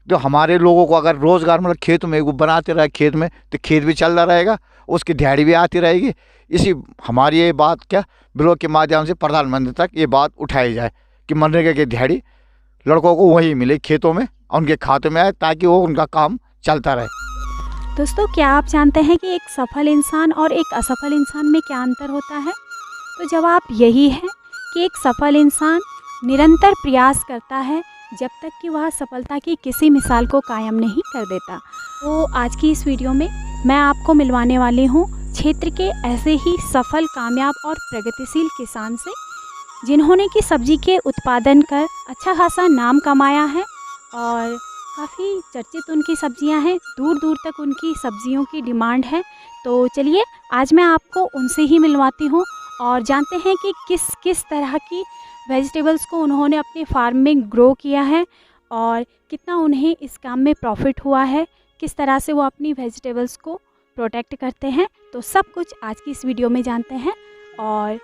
तो हमारे लोगों को अगर रोज़गार मतलब खेत में वो बनाते रहे खेत में, तो खेत भी चलता रहेगा, उसकी दिहाड़ी भी आती रहेगी। इसी हमारी ये बात क्या ब्लॉक के माध्यम से प्रधानमंत्री तक ये बात उठाई जाए कि मनरेगा की दिहाड़ी लड़कों को वही मिले खेतों में, उनके खाते में आए, ताकि वो उनका काम चलता रहे। दोस्तों, क्या आप जानते हैं कि एक सफल इंसान और एक असफल इंसान में क्या अंतर होता है? तो जवाब यही है कि एक सफल इंसान निरंतर प्रयास करता है जब तक कि वह सफलता की किसी मिसाल को कायम नहीं कर देता। तो आज की इस वीडियो में मैं आपको मिलवाने वाली हूँ क्षेत्र के ऐसे ही सफल, कामयाब और प्रगतिशील किसान से, जिन्होंने कि सब्जी के उत्पादन कर अच्छा खासा नाम कमाया है और काफ़ी चर्चित उनकी सब्जियां हैं, दूर दूर तक उनकी सब्जियों की डिमांड है। तो चलिए आज मैं आपको उनसे ही मिलवाती हूँ और जानते हैं कि किस किस तरह की वेजिटेबल्स को उन्होंने अपने फार्म में ग्रो किया है और कितना उन्हें इस काम में प्रॉफिट हुआ है, किस तरह से वो अपनी वेजिटेबल्स को प्रोटेक्ट करते हैं। तो सब कुछ आज की इस वीडियो में जानते हैं। और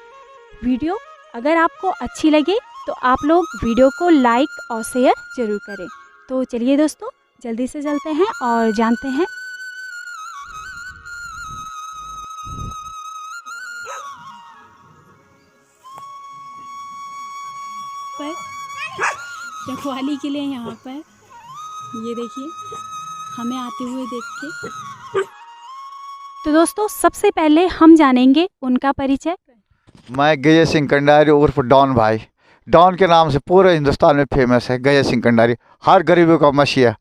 वीडियो अगर आपको अच्छी लगे तो आप लोग वीडियो को लाइक और शेयर ज़रूर करें। तो चलिए दोस्तों, जल्दी से चलते हैं और जानते हैं। रखवाली के लिए यहाँ पर ये देखिए हमें आते हुए देख के। तो दोस्तों, सबसे पहले हम जानेंगे उनका परिचय। मैं गजय सिंह कंडारी उर्फ डॉन भाई, डॉन के नाम से पूरे हिंदुस्तान में फेमस है। गजय सिंह कंडारी हर गरीबों का मसीहा,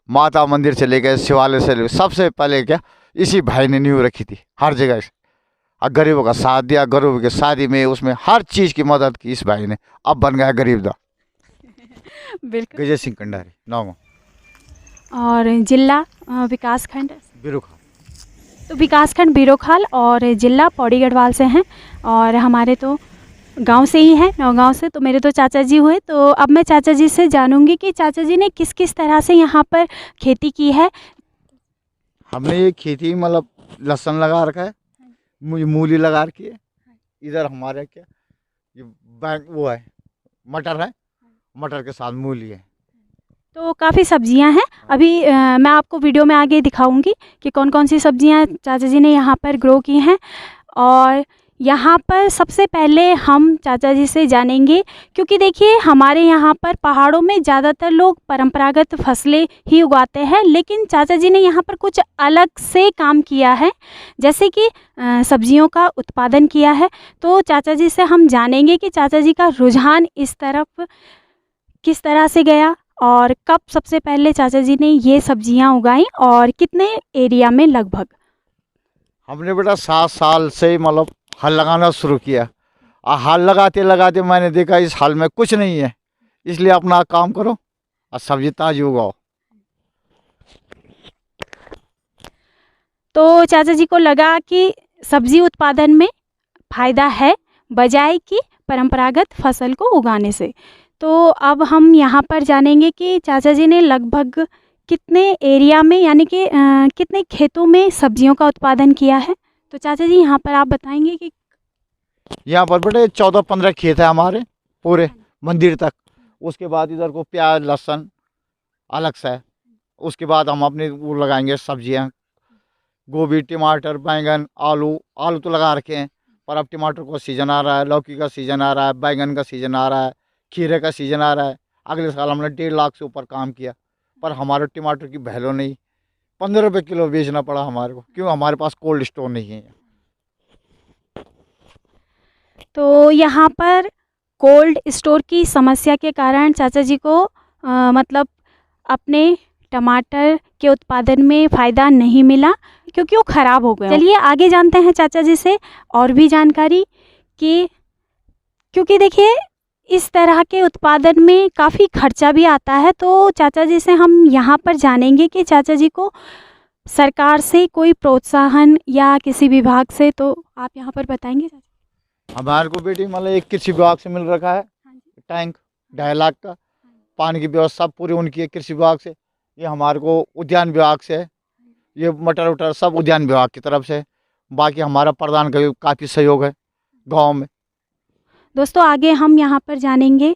माता मंदिर से लेकर शिवालय से लेकर सबसे पहले क्या इसी भाई ने नींव रखी थी हर जगह से, और गरीबों का साथ दिया, गरीबों की शादी में उसमें हर चीज़ की मदद की इस भाई ने। अब बन गया गरीब दा। बिल्कुल। गजय सिंह कंडारी नाम और जिला विकासखंड बिरुखा। तो विकासखंड बिरोखाल और जिला पौड़ी गढ़वाल से हैं और हमारे तो गांव से ही हैं, नौगांव से। तो मेरे तो चाचा जी हुए। तो अब मैं चाचा जी से जानूंगी कि चाचा जी ने किस किस तरह से यहाँ पर खेती की है। हमने ये खेती मतलब लहसुन लगा रखा है, मूली लगा रखी है, इधर हमारे क्या ये बैंक वो है मटर है, मटर के साथ मूली है। तो काफ़ी सब्जियां हैं। अभी मैं आपको वीडियो में आगे दिखाऊंगी कि कौन कौन सी सब्जियां चाचा जी ने यहाँ पर ग्रो की हैं। और यहाँ पर सबसे पहले हम चाचा जी से जानेंगे, क्योंकि देखिए हमारे यहाँ पर पहाड़ों में ज़्यादातर लोग परंपरागत फसलें ही उगाते हैं, लेकिन चाचा जी ने यहाँ पर कुछ अलग से काम किया है, जैसे कि सब्जियों का उत्पादन किया है। तो चाचा जी से हम जानेंगे कि चाचा जी का रुझान इस तरफ किस तरह से गया और कब सबसे पहले चाचा जी ने ये सब्जियां उगाई और कितने एरिया में लगभग। हमने बेटा 7 साल से मतलब हल लगाना शुरू किया, और हल लगाते लगाते मैंने देखा इस हल में कुछ नहीं है, इसलिए अपना काम करो और सब्जी ताजी उगाओ। तो चाचा जी को लगा कि सब्जी उत्पादन में फ़ायदा है बजाय कि परंपरागत फसल को उगाने से। तो अब हम यहाँ पर जानेंगे कि चाचा जी ने लगभग कितने एरिया में यानी कि कितने खेतों में सब्जियों का उत्पादन किया है। तो चाचा जी यहाँ पर आप बताएंगे कि यहाँ पर बेटे 14-15 खेत है हमारे पूरे मंदिर तक। उसके बाद इधर को प्याज लहसुन अलग से है। उसके बाद हम अपने वो लगाएंगे सब्जियाँ, गोभी टमाटर बैंगन आलू। आलू तो लगा रखे हैं, पर अब टमाटर का सीज़न आ रहा है, लौकी का सीज़न आ रहा है, बैंगन का सीज़न आ रहा है, खीरे का सीज़न आ रहा है। अगले साल हमने 1.5 लाख से ऊपर काम किया, पर हमारे टमाटर की वैल्यू नहीं। 15 रुपये किलो बेचना पड़ा हमारे को, क्यों हमारे पास कोल्ड स्टोर नहीं है। तो यहाँ पर कोल्ड स्टोर की समस्या के कारण चाचा जी को मतलब अपने टमाटर के उत्पादन में फ़ायदा नहीं मिला, क्योंकि वो ख़राब हो गए। चलिए आगे जानते हैं चाचा जी से और भी जानकारी कि, क्योंकि देखिए इस तरह के उत्पादन में काफ़ी खर्चा भी आता है। तो चाचा जी से हम यहाँ पर जानेंगे कि चाचा जी को सरकार से कोई प्रोत्साहन या किसी विभाग से, तो आप यहाँ पर बताएंगे। हमारे को बेटी मतलब एक कृषि विभाग से मिल रखा है टैंक 2.5 लाख का, पानी की व्यवस्था पूरी उनकी है कृषि विभाग से। ये हमारे को उद्यान विभाग से है, ये मटर उटर सब उद्यान विभाग की तरफ से। बाकी हमारा प्रधान का काफ़ी सहयोग है गांव में। दोस्तों आगे हम यहाँ पर जानेंगे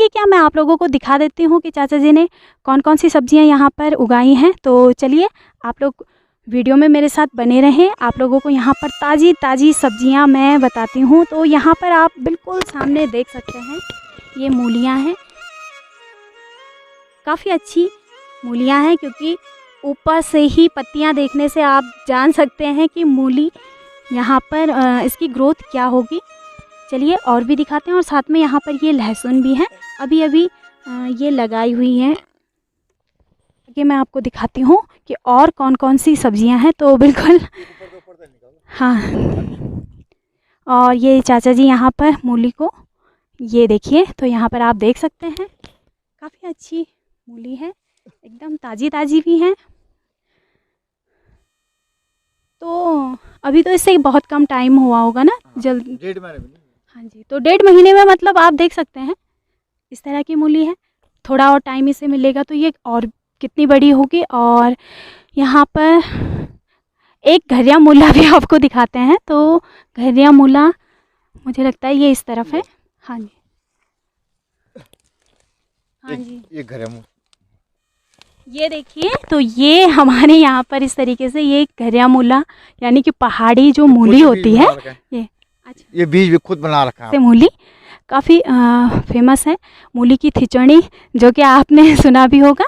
क्या, मैं आप लोगों को दिखा देती हूँ कि चाचा जी ने कौन कौन सी सब्जियाँ यहाँ पर उगाई हैं। तो चलिए आप लोग वीडियो में मेरे साथ बने रहें, आप लोगों को यहाँ पर ताज़ी ताज़ी सब्जियाँ मैं बताती हूँ। तो यहाँ पर आप बिल्कुल सामने देख सकते हैं, ये मूलियाँ हैं, काफ़ी अच्छी मूलियाँ हैं, क्योंकि ऊपर से ही पत्तियाँ देखने से आप जान सकते हैं कि मूली यहाँ पर इसकी ग्रोथ क्या होगी। चलिए और भी दिखाते हैं, और साथ में यहाँ पर ये लहसुन भी है, अभी अभी ये लगाई हुई हैं। आगे मैं आपको दिखाती हूँ कि और कौन कौन सी सब्जियाँ हैं। तो बिल्कुल हाँ, और ये चाचा जी यहाँ पर मूली को, ये देखिए, तो यहाँ पर आप देख सकते हैं काफ़ी अच्छी मूली है, एकदम ताज़ी ताज़ी भी हैं। तो अभी तो इससे बहुत कम टाइम हुआ होगा ना, जल्द 1.5 महीने में। हाँ जी, तो 1.5 महीने में मतलब आप देख सकते हैं इस तरह की मूली है। थोड़ा और टाइम इसे मिलेगा तो ये और कितनी बड़ी होगी। और यहाँ पर एक घरिया मूला भी आपको दिखाते हैं। तो घरिया मूला मुझे लगता है ये इस तरफ है। हाँ जी, हाँ जी, ये घर है, ये देखिए, तो ये हमारे यहाँ पर इस तरीके से ये घरिया मूला यानी कि पहाड़ी जो मूली होती है, ये अच्छा, ये बीज भी खुद बना रखा है। मूली काफ़ी फेमस है, मूली की खिचड़ी, जो कि आपने सुना भी होगा।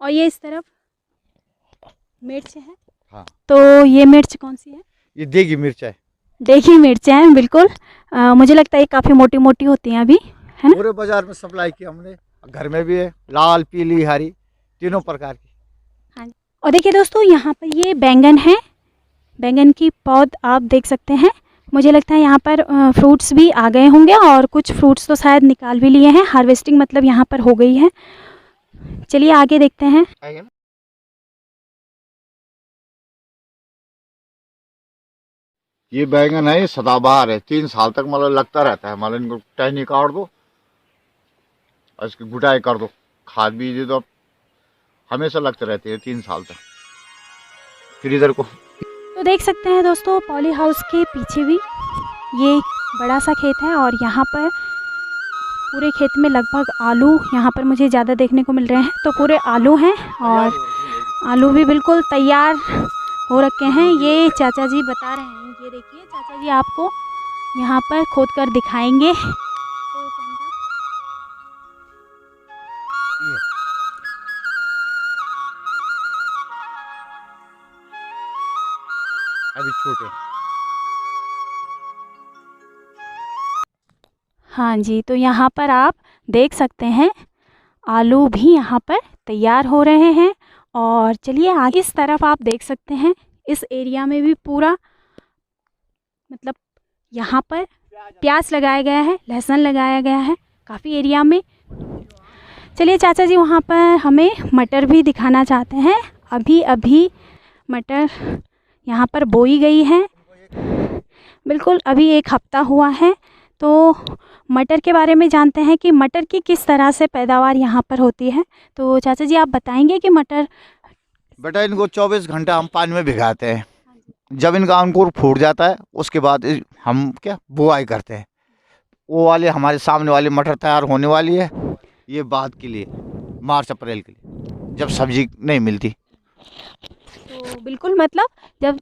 और ये इस तरफ मिर्च है। हाँ। तो ये मिर्च कौन सी है? ये देगी मिर्च है, देखी मिर्च है, बिल्कुल। मुझे लगता है ये काफ़ी मोटी मोटी होती हैं अभी, है ना? पूरे बाजार में सप्लाई की हमने, घर में भी है, लाल पीली हरी तीनों प्रकार की। हाँ। और देखिए दोस्तों, यहाँ पर ये बैंगन है, बैंगन की पौध आप देख सकते हैं। मुझे लगता है यहाँ पर फ्रूट्स भी आ गए होंगे, और कुछ फ्रूट्स तो शायद निकाल भी लिए हैं, हार्वेस्टिंग मतलब यहाँ पर हो गई है। चलिए आगे देखते हैं। ये बैंगन है, ये सदाबहार है, 3 साल तक मतलब लगता रहता है। मतलब इनको टहनी काट दो और इसकी गुटाई कर दो, खाद बीज दे दो, हमेशा लगते रहते हैं 3 साल तक। फिर इधर को तो देख सकते हैं दोस्तों, पॉली हाउस के पीछे भी ये बड़ा सा खेत है, और यहाँ पर पूरे खेत में लगभग आलू यहाँ पर मुझे ज़्यादा देखने को मिल रहे हैं। तो पूरे आलू हैं, और आलू भी बिल्कुल तैयार हो रखे हैं। ये चाचा जी बता रहे हैं, ये देखिए चाचा जी आपको यहाँ पर खोद कर दिखाएंगे। तो अभी छोटे। हाँ जी, तो यहाँ पर आप देख सकते हैं आलू भी यहाँ पर तैयार हो रहे हैं। और चलिए आगे इस तरफ आप देख सकते हैं, इस एरिया में भी पूरा मतलब यहाँ पर प्याज लगाया गया है, लहसुन लगाया गया है काफ़ी एरिया में। चलिए चाचा जी वहाँ पर हमें मटर भी दिखाना चाहते हैं। अभी अभी मटर यहाँ पर बोई गई है, बिल्कुल अभी 1 हफ्ता हुआ है। तो मटर के बारे में जानते हैं कि मटर की किस तरह से पैदावार यहाँ पर होती है। तो चाचा जी आप बताएंगे कि मटर। बेटा इनको 24 घंटा हम पानी में भिगाते हैं, जब इनका अंकुर फूट जाता है उसके बाद हम क्या बुआई करते हैं। वो वाले हमारे सामने वाली मटर तैयार होने वाली है, ये बाद के लिए मार्च अप्रैल के लिए, जब सब्जी नहीं मिलती। तो बिल्कुल मतलब जब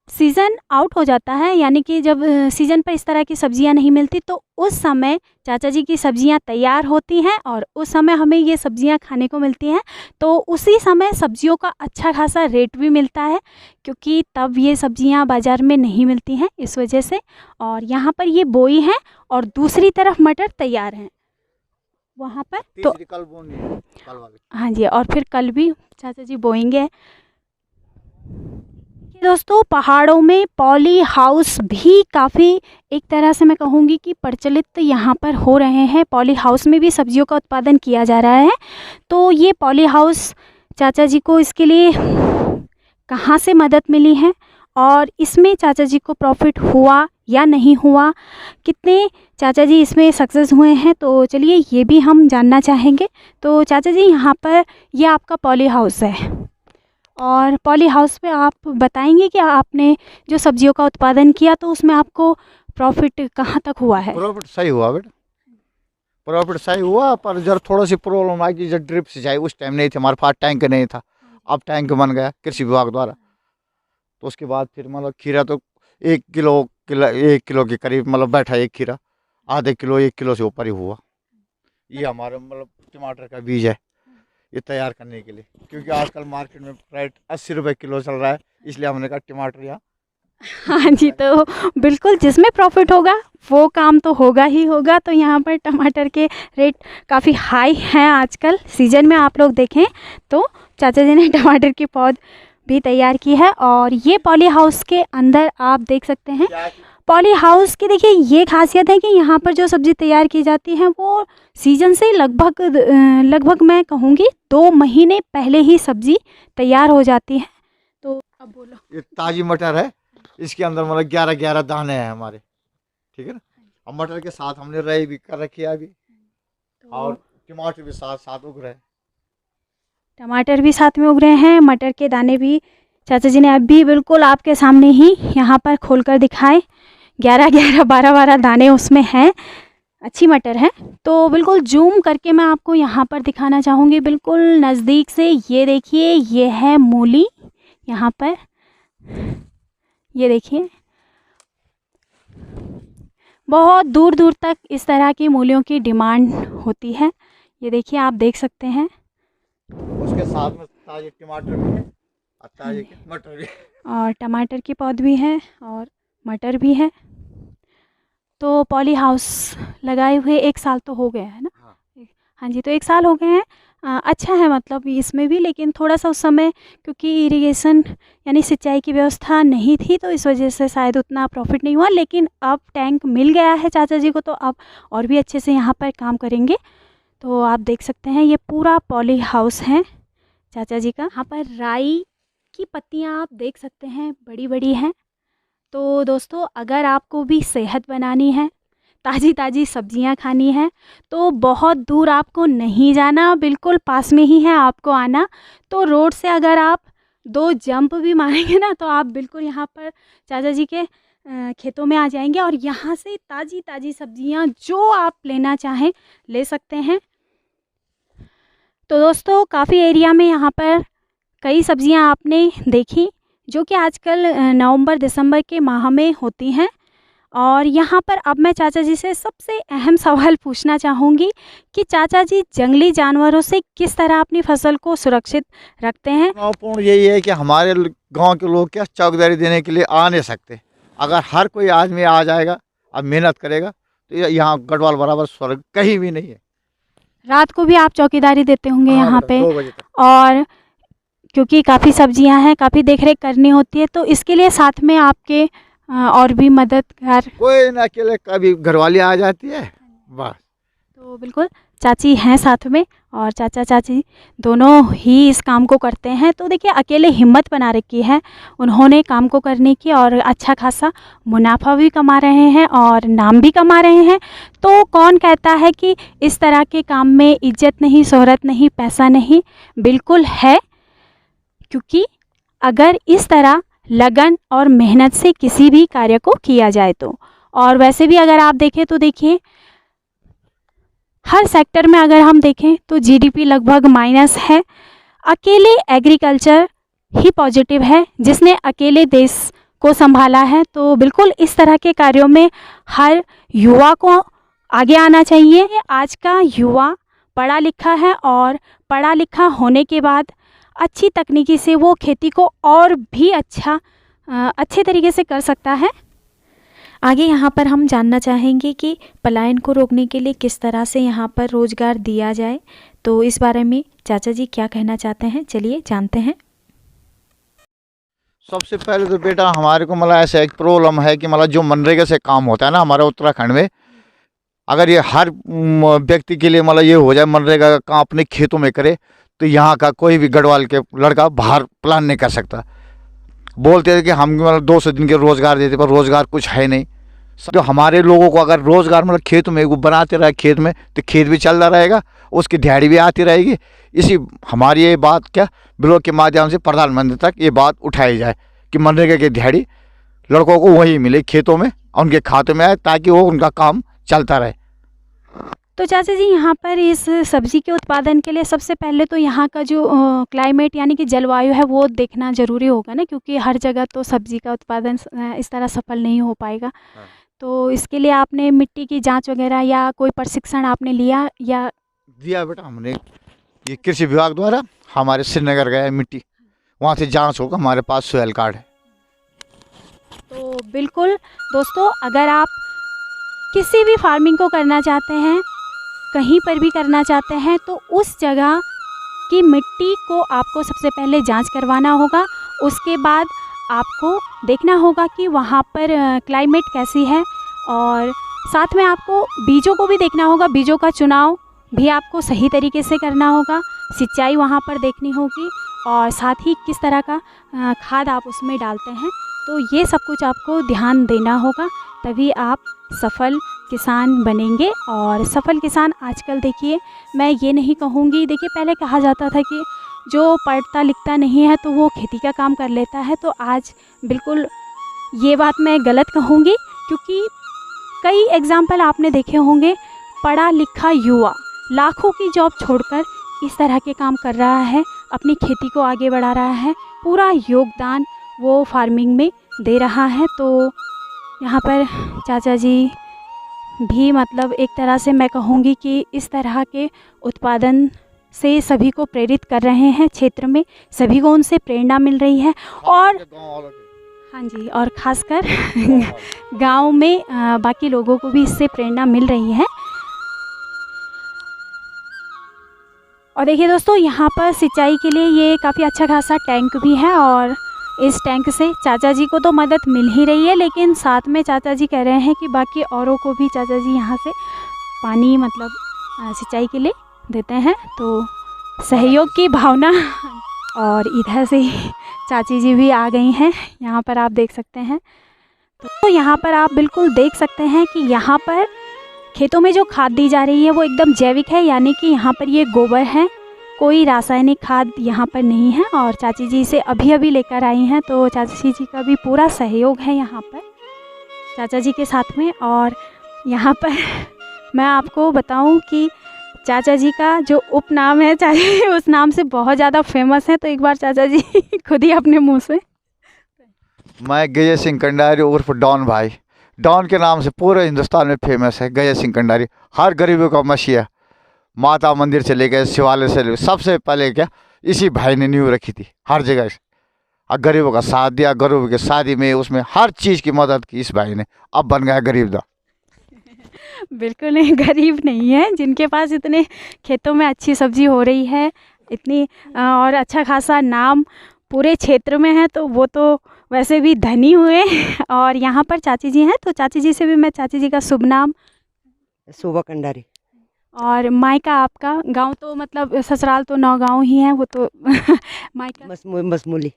सीज़न आउट हो जाता है, यानी कि जब सीज़न पर इस तरह की सब्जियां नहीं मिलती, तो उस समय चाचा जी की सब्जियां तैयार होती हैं, और उस समय हमें ये सब्जियां खाने को मिलती हैं। तो उसी समय सब्जियों का अच्छा खासा रेट भी मिलता है, क्योंकि तब ये सब्जियां बाज़ार में नहीं मिलती हैं, इस वजह से। और यहाँ पर ये बोई हैं, और दूसरी तरफ मटर तैयार हैं वहाँ पर। तो कल वाले। हाँ जी, और फिर कल भी चाचा जी बोएंगे। दोस्तों पहाड़ों में पॉली हाउस भी काफ़ी एक तरह से मैं कहूँगी कि प्रचलित यहाँ पर हो रहे हैं। पॉली हाउस में भी सब्जियों का उत्पादन किया जा रहा है। तो ये पॉली हाउस चाचा जी को इसके लिए कहाँ से मदद मिली है, और इसमें चाचा जी को प्रॉफिट हुआ या नहीं हुआ, कितने चाचा जी इसमें सक्सेस हुए हैं, तो चलिए ये भी हम जानना चाहेंगे। तो चाचा जी यहाँ पर ये आपका पॉली हाउस है, और पॉली हाउस पे आप बताएंगे कि आपने जो सब्जियों का उत्पादन किया तो उसमें आपको प्रॉफिट कहाँ तक हुआ है? प्रॉफिट सही हुआ बेटा, प्रॉफिट सही हुआ, पर जब थोड़ा सी प्रॉब्लम आई कि जब ड्रिप सिंचाई उस टाइम नहीं थी हमारे पास, टैंक नहीं था, अब टैंक बन गया कृषि विभाग द्वारा। तो उसके बाद फिर मतलब खीरा तो 1 किलो के करीब मतलब बैठा, एक खीरा आधे किलो 1 किलो से ऊपर ही हुआ। ये हमारा मतलब टमाटर का बीज है ये तैयार करने के लिए, क्योंकि आजकल मार्केट में रेट 80 रुपये किलो चल रहा है, इसलिए हमने कहा टमाटर यहाँ। हाँ जी, तो बिल्कुल जिसमें प्रॉफिट होगा वो काम तो होगा ही होगा। तो यहाँ पर टमाटर के रेट काफ़ी हाई हैं आजकल सीज़न में। आप लोग देखें तो चाचा जी ने टमाटर की पौध भी तैयार की है, और ये पॉली हाउस के अंदर आप देख सकते हैं। पॉली हाउस की देखिए ये खासियत है कि यहाँ पर जो सब्ज़ी तैयार की जाती है वो सीज़न से लगभग मैं कहूँगी 2 महीने पहले ही सब्ज़ी तैयार हो जाती है। तो अब बोलो। ये ताज़ी मटर है, इसके अंदर मतलब 11 दाने हैं हमारे, ठीक है ना। अब मटर के साथ हमने राई भी कर रखी है अभी, और टमाटर भी साथ साथ उग रहे हैं। टमाटर भी साथ में उग रहे हैं, मटर के दाने भी चाचा जी ने अभी बिल्कुल आपके सामने ही यहाँ पर खोलकर दिखाए। 11 12 दाने उसमें हैं, अच्छी मटर है। तो बिल्कुल जूम करके मैं आपको यहाँ पर दिखाना चाहूँगी बिल्कुल नज़दीक से। ये देखिए, ये है मूली, यहाँ पर ये देखिए, बहुत दूर दूर तक इस तरह की मूलियों की डिमांड होती है। ये देखिए, आप देख सकते हैं। उसके साथ में ताजे टमाटर भी है और ताजे मटर भी है, और टमाटर की पौध भी है और मटर भी है। तो पॉली हाउस लगाए हुए 1 साल तो हो गया है ना? हाँ जी, तो 1 साल हो गए हैं। अच्छा है मतलब इसमें भी, लेकिन थोड़ा सा उस समय क्योंकि इरिगेशन यानी सिंचाई की व्यवस्था नहीं थी तो इस वजह से शायद उतना प्रॉफिट नहीं हुआ। लेकिन अब टैंक मिल गया है चाचा जी को, तो अब और भी अच्छे से यहाँ पर काम करेंगे। तो आप देख सकते हैं ये पूरा पॉली हाउस है चाचा जी का। यहाँ पर राई की पत्तियाँ आप देख सकते हैं, बड़ी बड़ी हैं। तो दोस्तों, अगर आपको भी सेहत बनानी है, ताज़ी ताज़ी सब्जियां खानी है, तो बहुत दूर आपको नहीं जाना, बिल्कुल पास में ही है आपको आना। तो रोड से अगर आप 2 जंप भी मारेंगे ना, तो आप बिल्कुल यहाँ पर चाचा जी के खेतों में आ जाएंगे, और यहाँ से ताज़ी ताज़ी सब्जियां जो आप लेना चाहें ले सकते हैं। तो दोस्तों, काफ़ी एरिया में यहाँ पर कई सब्जियां आपने देखी जो कि आजकल नवंबर दिसंबर के माह में होती हैं। और यहाँ पर अब मैं चाचा जी से सबसे अहम सवाल पूछना चाहूँगी कि चाचा जी जंगली जानवरों से किस तरह अपनी फसल को सुरक्षित रखते हैं? महत्वपूर्ण यही है कि हमारे गांव के लोग क्या चौकीदारी देने के लिए आ नहीं सकते। अगर हर कोई आदमी आ जाएगा, अब मेहनत करेगा, तो यहाँ गढ़वाल बराबर स्वर्ग कहीं भी नहीं है। रात को भी आप चौकीदारी देते होंगे यहाँ पे? 2 बजे तक। और क्योंकि काफ़ी सब्जियाँ हैं, काफ़ी देखरेख करनी होती है, तो इसके लिए साथ में आपके और भी मददगार कोई ना, अकेले कभी घरवाली आ जाती है बस। तो बिल्कुल चाची हैं साथ में, और चाचा चाची दोनों ही इस काम को करते हैं। तो देखिए, अकेले हिम्मत बना रखी है उन्होंने काम को करने की, और अच्छा खासा मुनाफा भी कमा रहे हैं और नाम भी कमा रहे हैं। तो कौन कहता है कि इस तरह के काम में इज्जत नहीं, शोहरत नहीं, पैसा नहीं? बिल्कुल है, क्योंकि अगर इस तरह लगन और मेहनत से किसी भी कार्य को किया जाए तो। और वैसे भी अगर आप देखें तो देखिए, हर सेक्टर में अगर हम देखें तो जीडीपी लगभग माइनस है। अकेले एग्रीकल्चर ही पॉजिटिव है जिसने अकेले देश को संभाला है। तो बिल्कुल इस तरह के कार्यों में हर युवा को आगे आना चाहिए। आज का युवा पढ़ा लिखा है, और पढ़ा लिखा होने के बाद अच्छी तकनीकी से वो खेती को और भी अच्छे तरीके से कर सकता है। आगे यहाँ पर हम जानना चाहेंगे कि पलायन को रोकने के लिए किस तरह से यहाँ पर रोज़गार दिया जाए। तो इस बारे में चाचा जी क्या कहना चाहते हैं, चलिए जानते हैं। सबसे पहले तो बेटा हमारे को मतलब ऐसा एक प्रॉब्लम है कि मतलब जो मनरेगा से काम होता है ना हमारे उत्तराखंड में, अगर ये हर व्यक्ति के लिए मतलब ये हो जाए मनरेगा का काम अपने खेतों में करे, तो यहाँ का कोई भी गढ़वाल के लड़का बाहर प्लान नहीं कर सकता। बोलते थे कि हम मतलब 200 दिन के रोज़गार देते, पर रोज़गार कुछ है नहीं। जो हमारे लोगों को अगर रोज़गार मतलब खेत में वो बनाते रहे खेत में, तो खेत भी चलता रहेगा, उसकी दिहाड़ी भी आती रहेगी। इसी हमारी ये बात क्या ब्लॉक के माध्यम से प्रधानमंत्री तक ये बात उठाई जाए कि मनरेगा की दिहाड़ी लड़कों को वही मिले खेतों में, उनके खाते में आए, ताकि वो उनका काम चलता रहे। तो चाचा जी यहाँ पर इस सब्ज़ी के उत्पादन के लिए सबसे पहले तो यहाँ का जो क्लाइमेट यानी कि जलवायु है वो देखना ज़रूरी होगा ना, क्योंकि हर जगह तो सब्ज़ी का उत्पादन इस तरह सफल नहीं हो पाएगा। तो इसके लिए आपने मिट्टी की जांच वगैरह या कोई प्रशिक्षण आपने लिया या? दिया बेटा हमने, ये कृषि विभाग द्वारा हमारे श्रीनगर गए मिट्टी, वहाँ से जांच होगा, हमारे पास सोयल कार्ड है। तो बिल्कुल दोस्तों, अगर आप किसी भी फार्मिंग को करना चाहते हैं, कहीं पर भी करना चाहते हैं, तो उस जगह की मिट्टी को आपको सबसे पहले जांच करवाना होगा। उसके बाद आपको देखना होगा कि वहाँ पर क्लाइमेट कैसी है, और साथ में आपको बीजों को भी देखना होगा। बीजों का चुनाव भी आपको सही तरीके से करना होगा, सिंचाई वहाँ पर देखनी होगी, और साथ ही किस तरह का खाद आप उसमें डालते हैं। तो ये सब कुछ आपको ध्यान देना होगा, तभी आप सफल किसान बनेंगे। और सफल किसान आजकल देखिए, मैं ये नहीं कहूँगी, देखिए पहले कहा जाता था कि जो पढ़ता लिखता नहीं है तो वो खेती का काम कर लेता है, तो आज बिल्कुल ये बात मैं गलत कहूँगी, क्योंकि कई एग्जाम्पल आपने देखे होंगे, पढ़ा लिखा युवा लाखों की जॉब छोड़कर इस तरह के काम कर रहा है, अपनी खेती को आगे बढ़ा रहा है, पूरा योगदान वो फार्मिंग में दे रहा है। तो यहाँ पर चाचा जी भी मतलब एक तरह से मैं कहूँगी कि इस तरह के उत्पादन से सभी को प्रेरित कर रहे हैं, क्षेत्र में सभी को उनसे प्रेरणा मिल रही है। और हाँ जी, और ख़ासकर गांव में बाकी लोगों को भी इससे प्रेरणा मिल रही है। और देखिए दोस्तों, यहाँ पर सिंचाई के लिए ये काफ़ी अच्छा खासा टैंक भी है, और इस टैंक से चाचा जी को तो मदद मिल ही रही है, लेकिन साथ में चाचा जी कह रहे हैं कि बाकी औरों को भी चाचा जी यहाँ से पानी मतलब सिंचाई के लिए देते हैं। तो सहयोग की भावना। और इधर से चाची जी भी आ गई हैं, यहाँ पर आप देख सकते हैं। तो यहाँ पर आप बिल्कुल देख सकते हैं कि यहाँ पर खेतों में जो खाद दी जा रही है वो एकदम जैविक है, यानी कि यहाँ पर ये गोबर है, कोई रासायनिक खाद यहाँ पर नहीं है। और चाची जी इसे अभी अभी लेकर आई हैं, तो चाची जी का भी पूरा सहयोग है यहाँ पर चाचा जी के साथ में। और यहाँ पर मैं आपको बताऊं कि चाचा जी का जो उपनाम है चाचा जी उस नाम से बहुत ज़्यादा फेमस है। तो एक बार चाचा जी खुद ही अपने मुंह से। मैं गजय सिंह कंडारी उर्फ डॉन भाई, डॉन के नाम से पूरे हिंदुस्तान में फेमस है गजय सिंह कंडारी। हर गरीबों का मसीहा, माता मंदिर से लेकर शिवालय से लेकर सबसे पहले क्या इसी भाई ने नींव रखी थी हर जगह से। और गरीबों का साथ दिया, गरीबों की शादी में उसमें हर चीज़ की मदद की इस भाई ने, अब बन गया गरीब दा। बिल्कुल नहीं, गरीब नहीं है। जिनके पास इतने खेतों में अच्छी सब्जी हो रही है, इतनी और अच्छा खासा नाम पूरे क्षेत्र में है, तो वो तो वैसे भी धनी हुए। और यहाँ पर चाची जी हैं, तो चाची जी से भी मैं चाची जी का शुभ नाम। शोभा कंडारी। और मायका आपका गांव तो मतलब ससुराल तो नौगांव ही है, वो तो मायका मसमूली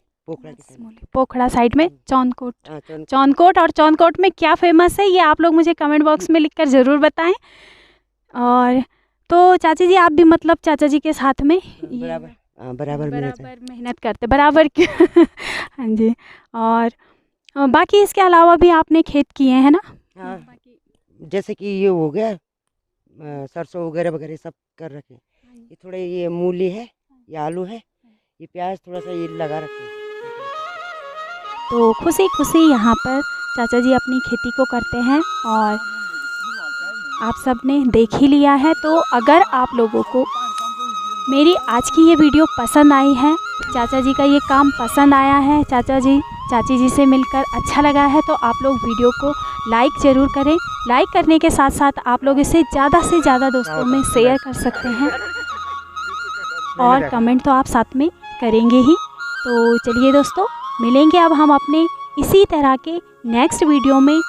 पोखड़ा साइड में चौनकोट। और चौनकोट में क्या फेमस है ये आप लोग मुझे कमेंट बॉक्स में लिखकर ज़रूर बताएं। और तो चाची जी आप भी मतलब चाचा जी के साथ में बराबर मेहनत करते बराबर। हाँ जी। और बाकी इसके अलावा भी आपने खेत किए हैं ना? हाँ, जैसे कि ये हो गया सरसों वगैरह वगैरह सब कर रखे। ये थोड़े ये मूली है, ये आलू है, ये प्याज थोड़ा सा ये लगा रखे। तो खुशी खुशी यहाँ पर चाचा जी अपनी खेती को करते हैं, और आप सब ने देख ही लिया है। तो अगर आप लोगों को मेरी आज की ये वीडियो पसंद आई है, चाचा जी का ये काम पसंद आया है, चाची जी से मिलकर अच्छा लगा है, तो आप लोग वीडियो को लाइक ज़रूर करें। लाइक करने के साथ साथ आप लोग इसे ज़्यादा से ज़्यादा दोस्तों में शेयर कर सकते हैं, और कमेंट तो आप साथ में करेंगे ही। तो चलिए दोस्तों, मिलेंगे अब हम अपने इसी तरह के नेक्स्ट वीडियो में।